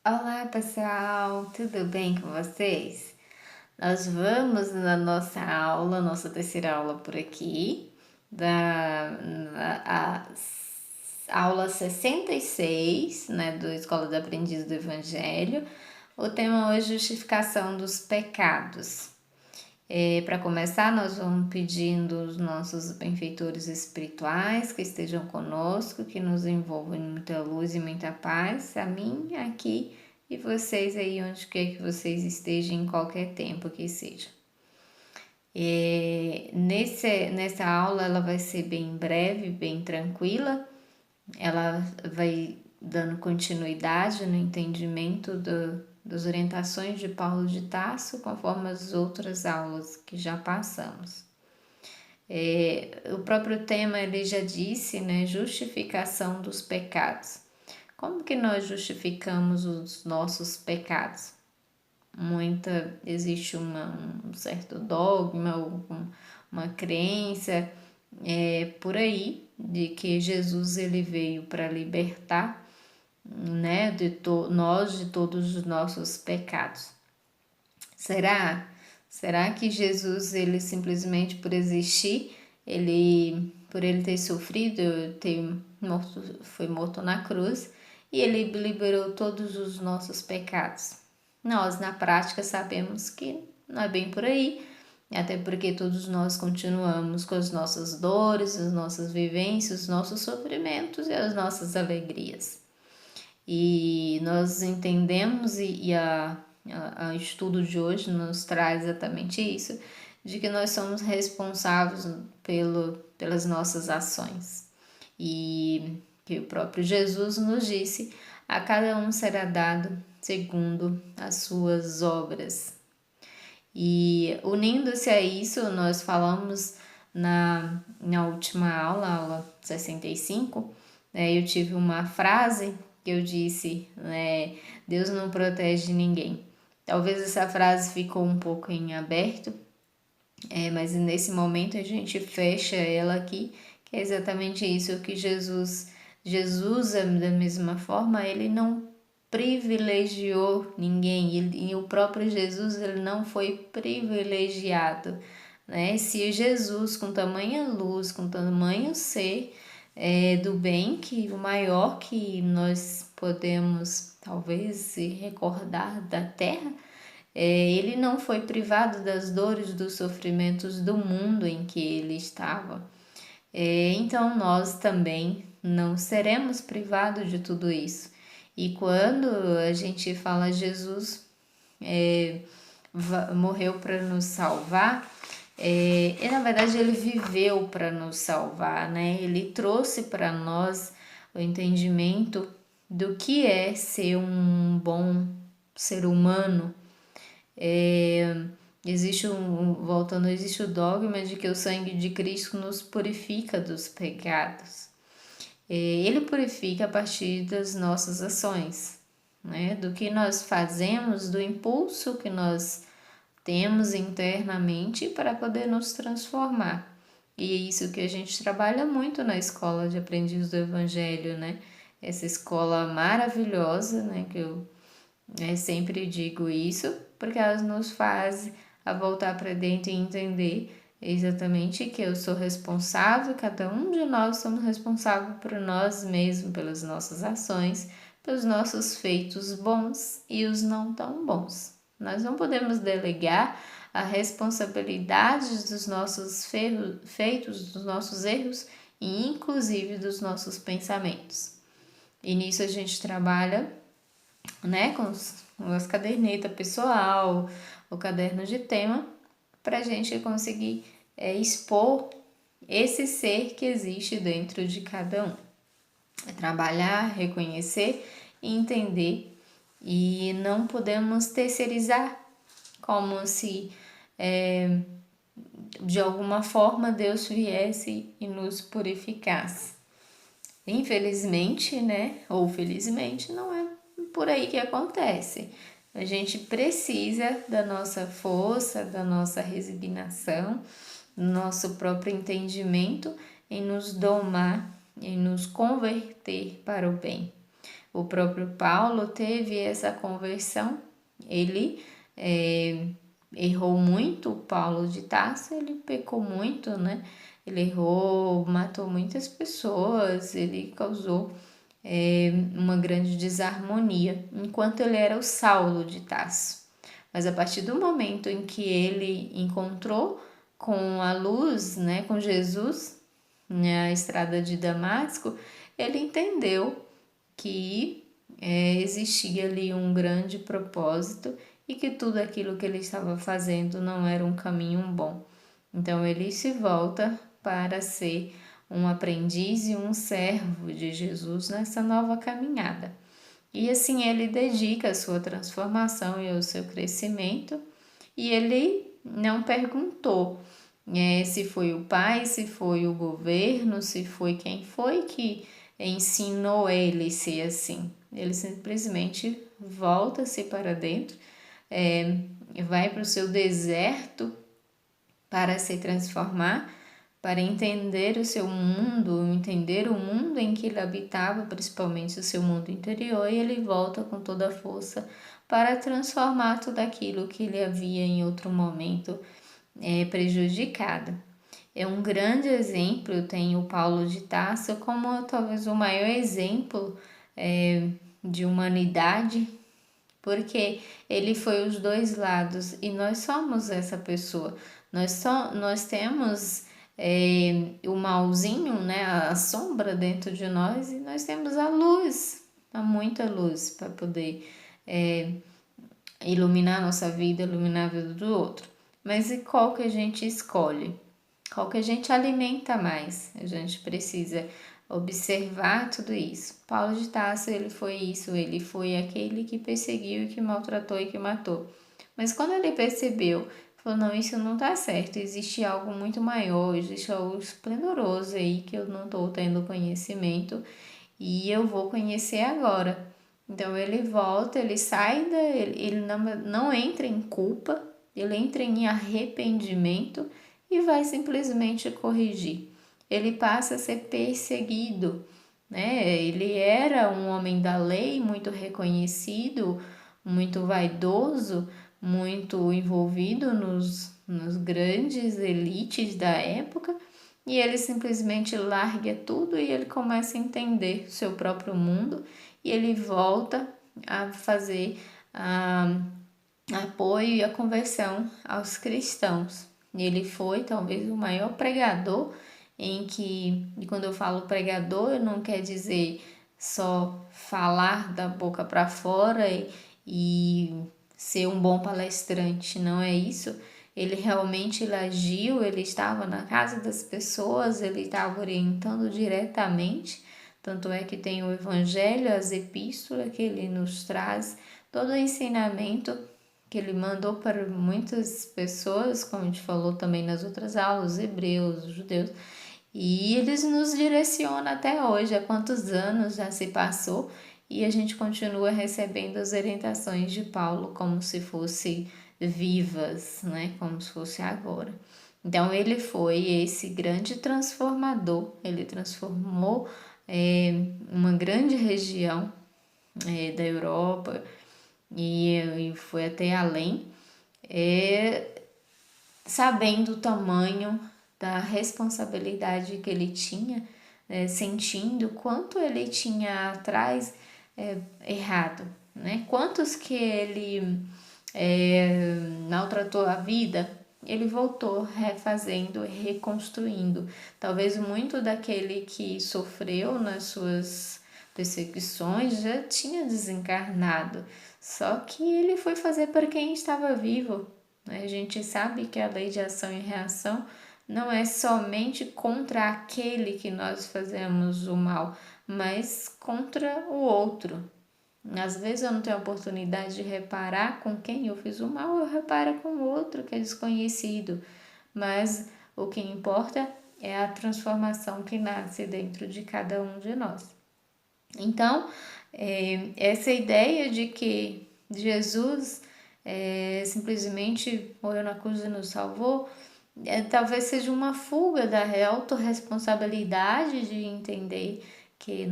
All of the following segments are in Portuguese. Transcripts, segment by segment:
Olá pessoal, tudo bem com vocês? Nós vamos na nossa aula, nossa terceira aula por aqui, aula 66, né, do Escola do Aprendiz do Evangelho. O tema hoje é justificação dos pecados. Para começar, nós vamos pedindo os nossos benfeitores espirituais que estejam conosco, que nos envolvam em muita luz e muita paz, a mim aqui e vocês aí onde quer que vocês estejam em qualquer tempo que seja. Nessa aula ela vai ser bem breve, bem tranquila, ela vai dando continuidade no entendimento das orientações de Paulo de Tarso, conforme as outras aulas que já passamos. O próprio tema ele já disse, né, justificação dos pecados. Como que nós justificamos os nossos pecados? Existe um certo dogma, uma crença por aí de que Jesus ele veio para libertar, né, nós de todos os nossos pecados. Será que Jesus ele simplesmente por existir, por ele ter sofrido, foi morto na cruz e ele liberou todos os nossos pecados? Nós, na prática, sabemos que não é bem por aí, até porque todos nós continuamos com as nossas dores, as nossas vivências, os nossos sofrimentos e as nossas alegrias. E nós entendemos, e a estudo de hoje nos traz exatamente isso, de que nós somos responsáveis pelas nossas ações. E que o próprio Jesus nos disse, a cada um será dado segundo as suas obras. E unindo-se a isso, nós falamos na última aula 65, né, eu tive uma frase que eu disse, né, Deus não protege ninguém. Talvez essa frase ficou um pouco em aberto, mas nesse momento a gente fecha ela aqui, que é exatamente isso que Jesus da mesma forma, ele não privilegiou ninguém, e o próprio Jesus ele não foi privilegiado, né? Se Jesus com tamanha luz, com tamanho ser do bem, que o maior que nós podemos talvez se recordar da terra, ele não foi privado das dores, dos sofrimentos do mundo em que ele estava. Então nós também não seremos privados de tudo isso. E quando a gente fala Jesus morreu para nos salvar, e na verdade ele viveu para nos salvar, né? Ele trouxe para nós o entendimento do que é ser um bom ser humano. Existe o dogma de que o sangue de Cristo nos purifica dos pecados. Ele purifica a partir das nossas ações, né? Do que nós fazemos, do impulso que nós temos internamente para poder nos transformar. E é isso que a gente trabalha muito na Escola de Aprendiz do Evangelho, né? Essa escola maravilhosa, né? Que eu sempre digo isso, porque ela nos faz a voltar para dentro e entender exatamente que eu sou responsável, cada um de nós somos responsáveis por nós mesmos, pelas nossas ações, pelos nossos feitos bons e os não tão bons. Nós não podemos delegar a responsabilidade dos nossos feitos, dos nossos erros e inclusive dos nossos pensamentos. E nisso a gente trabalha, né, com as cadernetas pessoal, o caderno de tema, para a gente conseguir expor esse ser que existe dentro de cada um. Trabalhar, reconhecer e entender, e não podemos terceirizar como se de alguma forma Deus viesse e nos purificasse. Infelizmente, né, ou felizmente, não é por aí que acontece. A gente precisa da nossa força, da nossa resignação, do nosso próprio entendimento em nos domar, em nos converter para o bem. o próprio Paulo teve essa conversão. Ele errou muito, o Paulo de Tarso, ele pecou muito, né? Ele errou, matou muitas pessoas, ele causou uma grande desarmonia, enquanto ele era o Saulo de Tarso. Mas a partir do momento em que ele encontrou com a luz, né, com Jesus, na estrada de Damasco, ele entendeu que existia ali um grande propósito e que tudo aquilo que ele estava fazendo não era um caminho bom. Então ele se volta para ser um aprendiz e um servo de Jesus nessa nova caminhada. E assim ele dedica a sua transformação e o seu crescimento, e ele não perguntou se foi o pai, se foi o governo, se foi quem foi que ensinou ele a ser assim. Ele simplesmente volta-se para dentro, vai para o seu deserto para se transformar, para entender o seu mundo, entender o mundo em que ele habitava, principalmente o seu mundo interior, e ele volta com toda a força para transformar tudo aquilo que ele havia em outro momento prejudicado. É um grande exemplo, tem o Paulo de Tarso como talvez o maior exemplo de humanidade, porque ele foi os dois lados e nós somos essa pessoa. Nós temos o malzinho, né, a sombra dentro de nós, e nós temos a luz, há muita luz para poder iluminar a nossa vida, iluminar a vida do outro. Mas e qual que a gente escolhe? Qual que a gente alimenta mais? A gente precisa observar tudo isso. Paulo de Tarso, ele foi isso, ele foi aquele que perseguiu, que maltratou e que matou. Mas quando ele percebeu, falou, não, isso não tá certo, existe algo muito maior, existe algo esplendoroso aí que eu não tô tendo conhecimento e eu vou conhecer agora. Então ele volta, ele sai, ele não entra em culpa, ele entra em arrependimento e vai simplesmente corrigir. Ele passa a ser perseguido, né? Ele era um homem da lei, muito reconhecido, muito vaidoso, muito envolvido nos grandes elites da época, e ele simplesmente larga tudo e ele começa a entender o seu próprio mundo e ele volta a fazer apoio e a conversão aos cristãos. Ele foi talvez o maior pregador e quando eu falo pregador, não quer dizer só falar da boca para fora e ser um bom palestrante, não é isso. Ele realmente agiu, ele estava na casa das pessoas, ele estava orientando diretamente. Tanto é que tem o Evangelho, as epístolas que ele nos traz, todo o ensinamento que ele mandou para muitas pessoas, como a gente falou também nas outras aulas, os hebreus, os judeus, e eles nos direcionam até hoje, há quantos anos já se passou, e a gente continua recebendo as orientações de Paulo como se fossem vivas, né? Como se fosse agora. Então ele foi esse grande transformador, ele transformou uma grande região da Europa e foi até além, sabendo o tamanho da responsabilidade que ele tinha, sentindo quanto ele tinha atrás errado, né? Quantos que ele maltratou a vida, ele voltou refazendo, reconstruindo. Talvez muito daquele que sofreu nas suas perseguições já tinha desencarnado, só que ele foi fazer para quem estava vivo. A gente sabe que a lei de ação e reação não é somente contra aquele que nós fazemos o mal, mas contra o outro. Às vezes eu não tenho a oportunidade de reparar com quem eu fiz o mal, eu reparo com o outro que é desconhecido. Mas o que importa é a transformação que nasce dentro de cada um de nós. Então, essa ideia de que Jesus simplesmente morreu na cruz e nos salvou, talvez seja uma fuga da autorresponsabilidade de entender que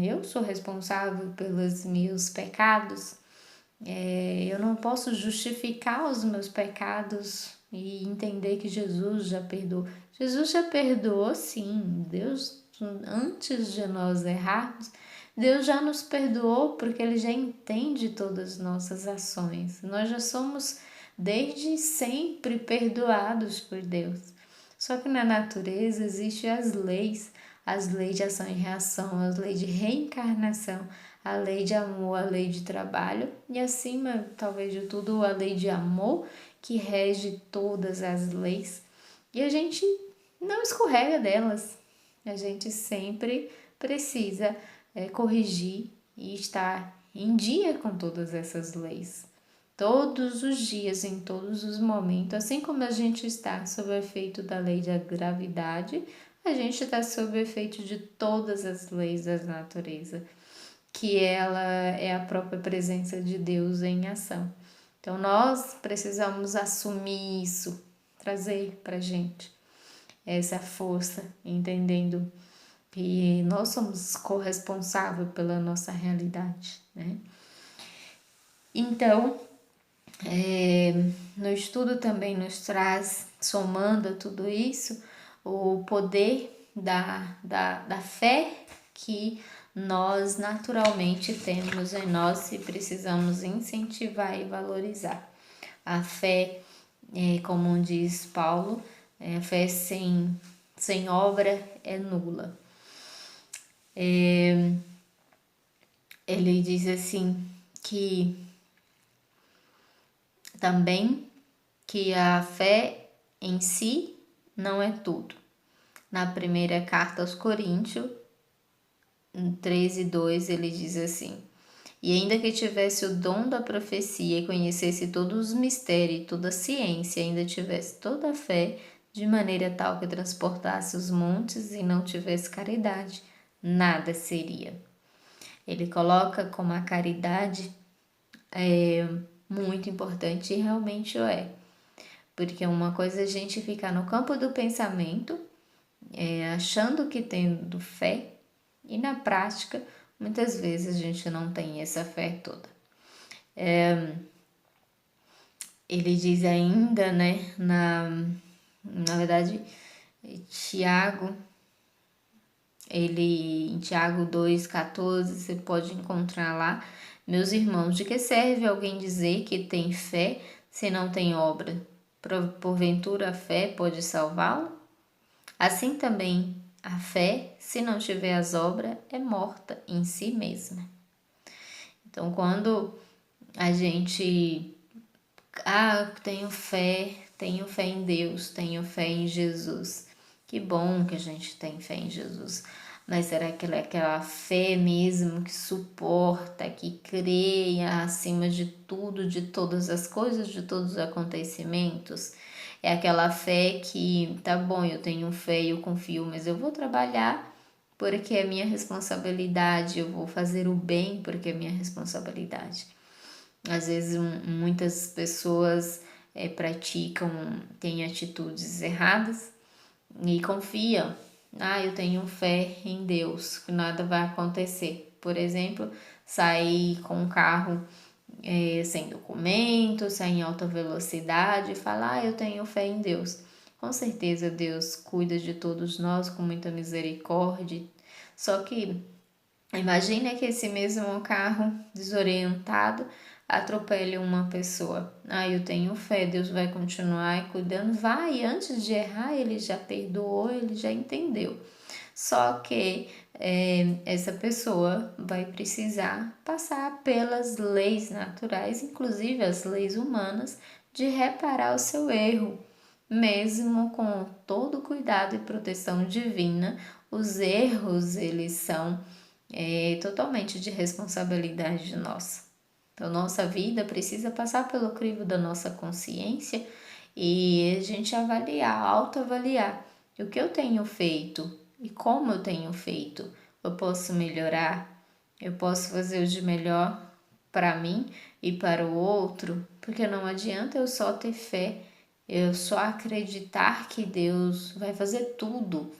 eu sou responsável pelos meus pecados. Eu não posso justificar os meus pecados e entender que Jesus já perdoou. Jesus já perdoou, sim. Deus, antes de nós errarmos, Deus já nos perdoou porque Ele já entende todas as nossas ações. Nós já somos desde sempre perdoados por Deus. Só que na natureza existem as leis de ação e reação, as leis de reencarnação, a lei de amor, a lei de trabalho e acima, talvez de tudo, a lei de amor que rege todas as leis. E a gente não escorrega delas. A gente sempre precisa corrigir e estar em dia com todas essas leis. Todos os dias, em todos os momentos, assim como a gente está sob o efeito da lei da gravidade, a gente está sob o efeito de todas as leis da natureza, que ela é a própria presença de Deus em ação. Então nós precisamos assumir isso, trazer para a gente essa força, entendendo que nós somos corresponsáveis pela nossa realidade, né? Então, no estudo também nos traz, somando a tudo isso, o poder da fé que nós naturalmente temos em nós e precisamos incentivar e valorizar. A fé, como diz Paulo, a fé sem obra é nula. Ele diz assim que também que a fé em si não é tudo. Na primeira carta aos Coríntios, 13:2, ele diz assim: e ainda que tivesse o dom da profecia e conhecesse todos os mistérios e toda a ciência, ainda tivesse toda a fé, de maneira tal que transportasse os montes e não tivesse caridade, nada seria. Ele coloca como a caridade muito importante e realmente o é. Porque uma coisa é a gente ficar no campo do pensamento, achando que tendo fé, e na prática, muitas vezes a gente não tem essa fé toda. Ele diz ainda, né, na verdade, Tiago, em Tiago 2,14, você pode encontrar lá: meus irmãos, de que serve alguém dizer que tem fé se não tem obra? Porventura a fé pode salvá-lo? Assim também a fé, se não tiver as obras, é morta em si mesma. Então, quando a gente tenho fé em Deus, tenho fé em Jesus. Que bom que a gente tem fé em Jesus. Mas será que ela é aquela fé mesmo que suporta, que crê acima de tudo, de todas as coisas, de todos os acontecimentos? É aquela fé que, tá bom, eu tenho fé e eu confio, mas eu vou trabalhar porque é minha responsabilidade, eu vou fazer o bem porque é minha responsabilidade. Às vezes muitas pessoas praticam, têm atitudes erradas e confiam. Eu tenho fé em Deus, que nada vai acontecer. Por exemplo, sair com um carro sem documento, sair em alta velocidade e falar, eu tenho fé em Deus. Com certeza Deus cuida de todos nós com muita misericórdia. Só que imagina que esse mesmo carro desorientado atropele uma pessoa. Eu tenho fé, Deus vai continuar cuidando. Vai, antes de errar, ele já perdoou, ele já entendeu. Só que essa pessoa vai precisar passar pelas leis naturais, inclusive as leis humanas, de reparar o seu erro. Mesmo com todo cuidado e proteção divina, os erros, eles são totalmente de responsabilidade nossa. Então, nossa vida precisa passar pelo crivo da nossa consciência e a gente avaliar, autoavaliar o que eu tenho feito e como eu tenho feito. Eu posso melhorar, eu posso fazer o de melhor para mim e para o outro, porque não adianta eu só ter fé, eu só acreditar que Deus vai fazer tudo.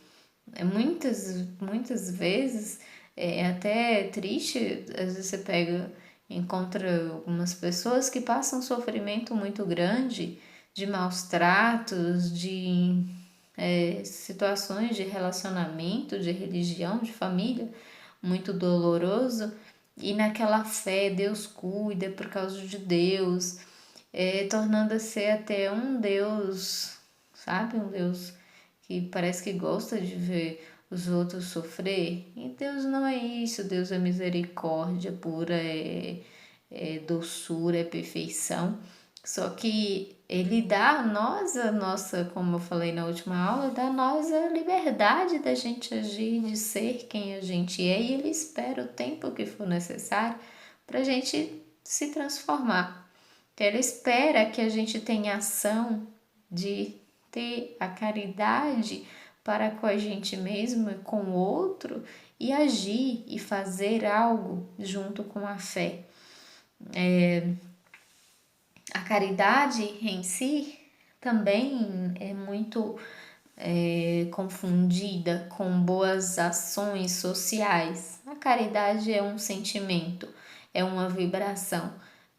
Muitas vezes É até triste, às vezes você encontra algumas pessoas que passam um sofrimento muito grande de maus tratos, de situações de relacionamento, de religião, de família, muito doloroso, e naquela fé Deus cuida por causa de Deus, tornando-se até um Deus, sabe? Um Deus que parece que gosta de ver os outros sofrer. E Deus não é isso, Deus é misericórdia pura, é doçura, é perfeição. Só que ele dá a nós a nossa, como eu falei na última aula, dá a nós a liberdade da gente agir, de ser quem a gente é, e ele espera o tempo que for necessário para a gente se transformar. Então, ele espera que a gente tenha ação de ter a caridade para com a gente mesmo e com o outro e agir e fazer algo junto com a fé. A caridade em si também é muito confundida com boas ações sociais. A caridade é um sentimento, é uma vibração,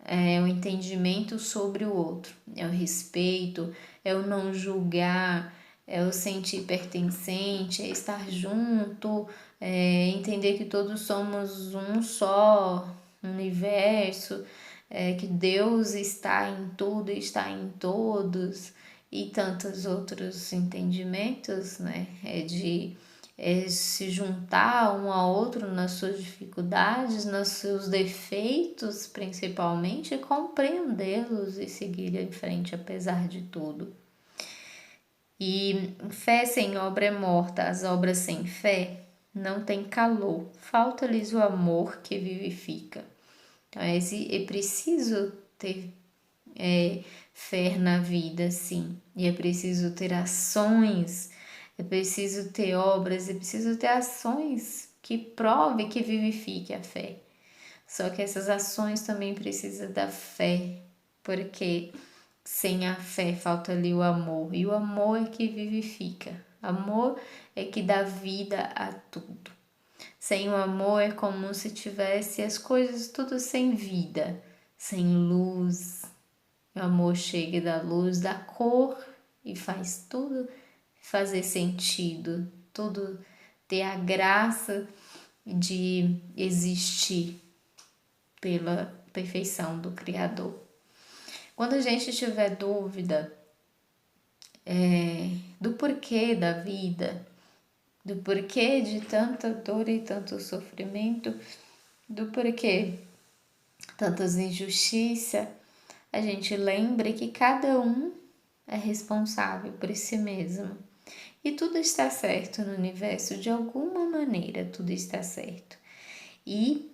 é o entendimento sobre o outro, é o respeito, é o não julgar, é o sentir pertencente, é estar junto, é entender que todos somos um só universo, que Deus está em tudo e está em todos, e tantos outros entendimentos, né? Se juntar um ao outro nas suas dificuldades, nos seus defeitos, principalmente, e compreendê-los e seguir em frente apesar de tudo. E fé sem obra é morta, as obras sem fé não têm calor, falta-lhes o amor que vivifica. Então é preciso ter fé na vida, sim. E é preciso ter ações, é preciso ter obras, é preciso ter ações que prove, que vivifique a fé. Só que essas ações também precisam da fé, porque sem a fé falta ali o amor. E o amor é que vivifica. Amor é que dá vida a tudo. Sem o amor é como se tivesse as coisas tudo sem vida, sem luz. O amor chega da luz, da cor e faz tudo fazer sentido, tudo ter a graça de existir pela perfeição do Criador. Quando a gente tiver dúvida do porquê da vida, do porquê de tanta dor e tanto sofrimento, do porquê tantas injustiças, a gente lembre que cada um é responsável por si mesmo. E tudo está certo no universo, de alguma maneira tudo está certo. E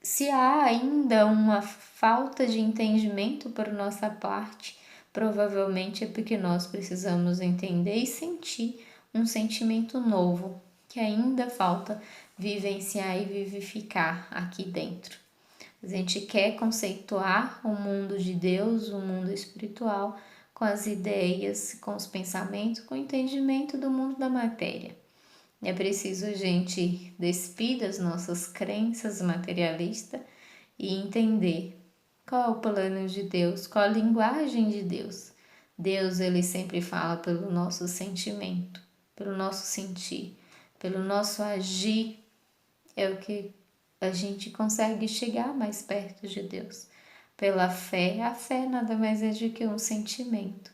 se há ainda uma falta de entendimento por nossa parte, provavelmente é porque nós precisamos entender e sentir um sentimento novo que ainda falta vivenciar e vivificar aqui dentro. A gente quer conceituar o mundo de Deus, o mundo espiritual, com as ideias, com os pensamentos, com o entendimento do mundo da matéria. É preciso a gente despir das nossas crenças materialistas e entender qual é o plano de Deus, qual a linguagem de Deus. Deus, ele sempre fala pelo nosso sentimento, pelo nosso sentir, pelo nosso agir. É o que a gente consegue chegar mais perto de Deus. Pela fé, a fé nada mais é do que um sentimento,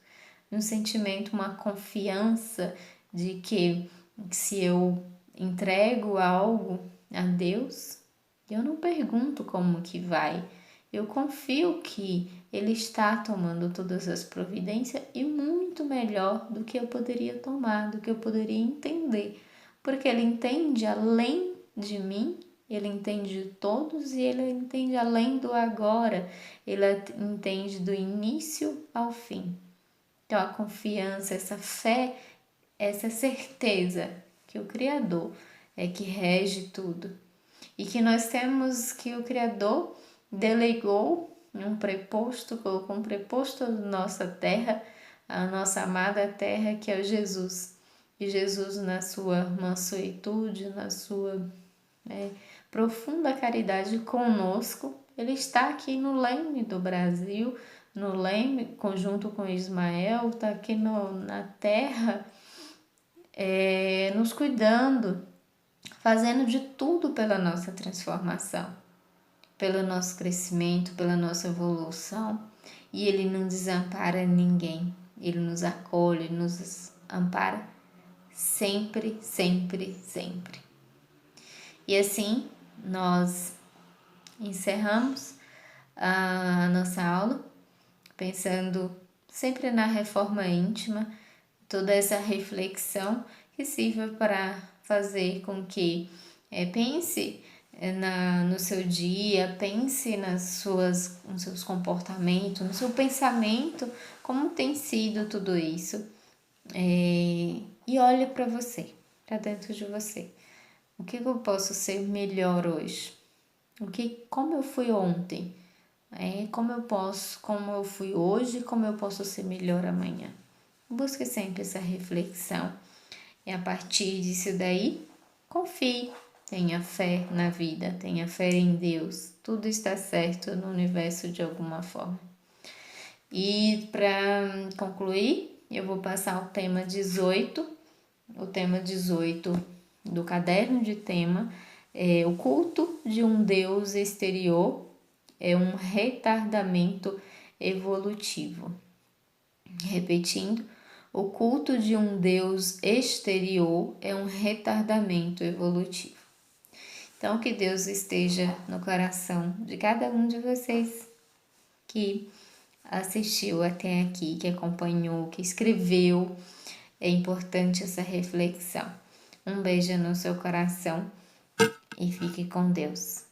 uma confiança de que se eu entrego algo a Deus, eu não pergunto como que vai, eu confio que Ele está tomando todas as providências e muito melhor do que eu poderia tomar, do que eu poderia entender, porque Ele entende além de mim, Ele entende de todos e Ele entende além do agora, Ele entende do início ao fim. Então a confiança, essa fé, essa certeza que o Criador é que rege tudo e que nós temos que o Criador delegou um preposto, colocou um preposto na nossa terra, a nossa amada terra, que é o Jesus. E Jesus, na sua mansuetude, na sua profunda caridade conosco. Ele está aqui no leme do Brasil, no leme, conjunto com Ismael, está aqui na terra, nos cuidando, fazendo de tudo pela nossa transformação, pelo nosso crescimento, pela nossa evolução. E Ele não desampara ninguém, Ele nos acolhe, nos ampara sempre, sempre, sempre. E assim nós encerramos a nossa aula pensando sempre na reforma íntima, toda essa reflexão que sirva para fazer com que pense no seu dia, pense nos seus comportamentos, no seu pensamento, como tem sido tudo isso. E olhe para você, para dentro de você. O que eu posso ser melhor hoje? Como eu fui ontem? Como eu fui hoje, como eu posso ser melhor amanhã? Busque sempre essa reflexão. E a partir disso daí, confie, tenha fé na vida, tenha fé em Deus. Tudo está certo no universo de alguma forma. E para concluir, eu vou passar o tema 18. O tema 18 do caderno de tema é o culto de um Deus exterior, é um retardamento evolutivo. Repetindo, o culto de um Deus exterior é um retardamento evolutivo. Então, que Deus esteja no coração de cada um de vocês que assistiu até aqui, que acompanhou, que escreveu. É importante essa reflexão. Um beijo no seu coração e fique com Deus.